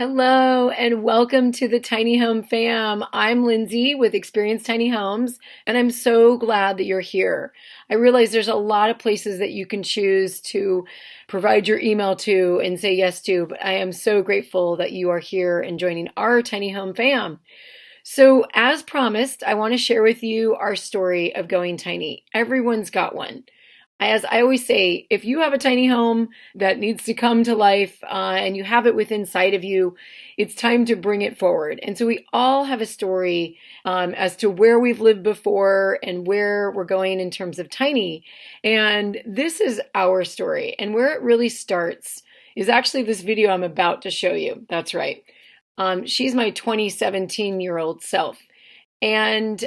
Hello and welcome to the Tiny Home Fam. I'm Lindsay with Experience Tiny Homes, and I'm so glad that you're here. I realize there's a lot of places that you can choose to provide your email to and say yes to, but I am so grateful that you are here and joining our Tiny Home Fam. So, as promised, I want to share with you our story of going tiny. Everyone's got one. As I always say, if you have a tiny home that needs to come to life and you have it within sight of you, it's time to bring it forward. And so we all have a story as to where we've lived before and where we're going in terms of tiny. And this is our story. And where it really starts is actually this video I'm about to show you. That's right. She's my 2017-year-old self. And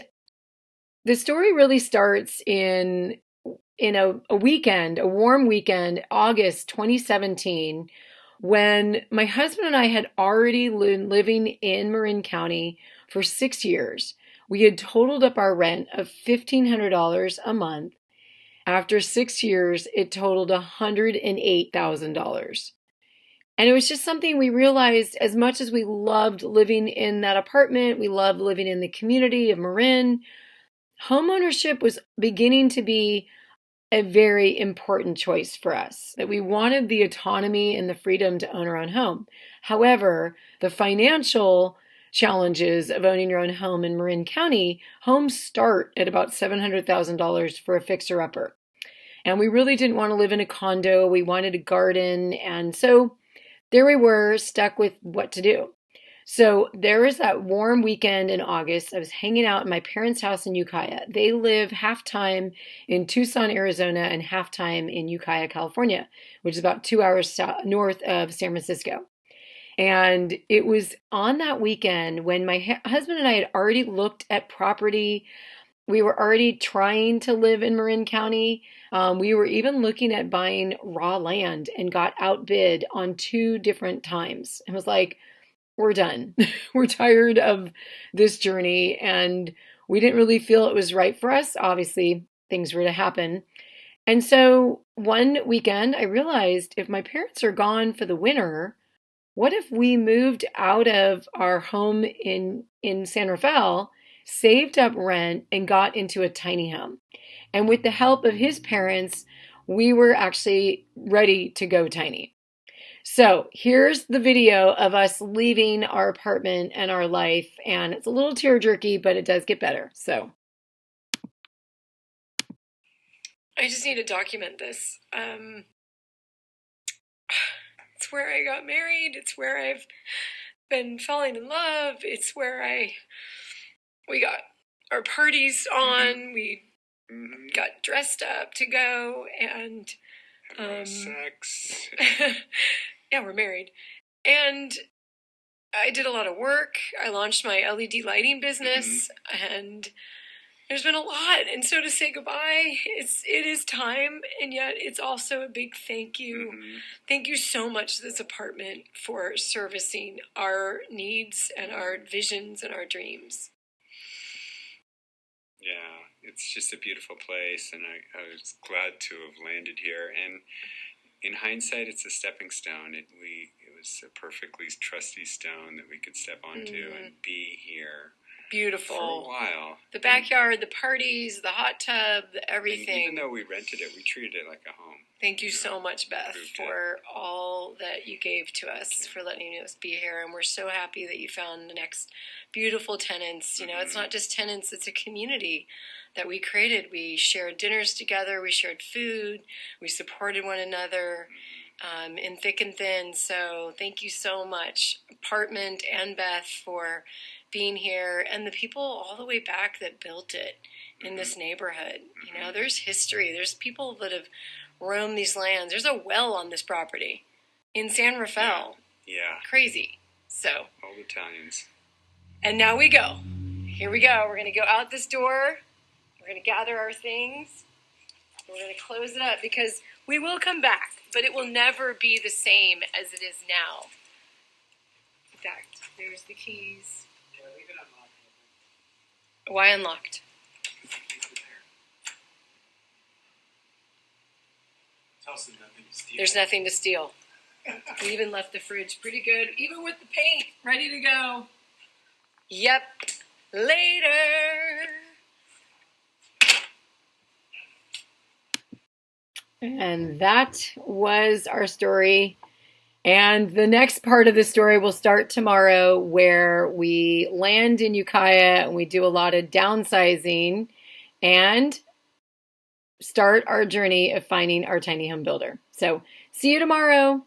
the story really starts in a weekend, a warm weekend, August 2017, when my husband and I had already been living in Marin County for 6 years. We had totaled up our rent of $1,500 a month. After 6 years, it totaled $108,000. And it was just something we realized, as much as we loved living in that apartment, we loved living in the community of Marin, homeownership was beginning to be a very important choice for us, that we wanted the autonomy and the freedom to own our own home. However, the financial challenges of owning your own home in Marin County, homes start at about $700,000 for a fixer-upper. And we really didn't want to live in a condo. We wanted a garden. And so there we were, stuck with what to do. So there was that warm weekend in August. I was hanging out in my parents' house in Ukiah. They live half-time in Tucson, Arizona, and half-time in Ukiah, California, which is about 2 hours north of San Francisco. And it was on that weekend when my husband and I had already looked at property. We were already trying to live in Marin County. We were even looking at buying raw land and got outbid on 2 different times. It was like, we're done. We're tired of this journey, and we didn't really feel it was right for us. Obviously, things were to happen. And so one weekend, I realized, if my parents are gone for the winter, what if we moved out of our home in San Rafael, saved up rent, and got into a tiny home? And with the help of his parents, we were actually ready to go tiny. So here's the video of us leaving our apartment and our life, and it's a little tear jerky, but it does get better. So I just need to document this. It's where I got married. It's where I've been falling in love. It's where we got our parties on. We got dressed up to go and sex. Yeah, we're married. And I did a lot of work. I launched my LED lighting business, and there's been a lot. And so to say goodbye, it is time, and yet it's also a big thank you. Thank you so much, this apartment, for servicing our needs and our visions and our dreams. Yeah, it's just a beautiful place, and I was glad to have landed here. And in hindsight, it's a stepping stone. It was a perfectly trusty stone that we could step onto and be here. Beautiful. For a while. The backyard, the parties, the hot tub, everything. Even though we rented it, we treated it like a home. Thank you so much, Beth, for all that you gave to us, for letting us be here. And we're so happy that you found the next beautiful tenants. You know, it's not just tenants, it's a community that we created. We shared dinners together, we shared food, we supported one another in thick and thin. So thank you so much, apartment and Beth, for being here, and the people all the way back that built it in this neighborhood. You know, there's history. There's people that have roamed these lands. There's a well on this property in San Rafael. Yeah. Crazy. So. Old Italians. And now we go. Here we go. We're going to go out this door. We're going to gather our things. We're going to close it up because we will come back, but it will never be the same as it is now. In fact, there's the keys. Yeah, leave it unlocked. Why unlocked? Tell us there's nothing to steal. There's nothing to steal. We even left the fridge pretty good, even with the paint ready to go. Yep. Later. And that was our story. And the next part of the story will start tomorrow, where we land in Ukiah and we do a lot of downsizing and start our journey of finding our tiny home builder. So see you tomorrow.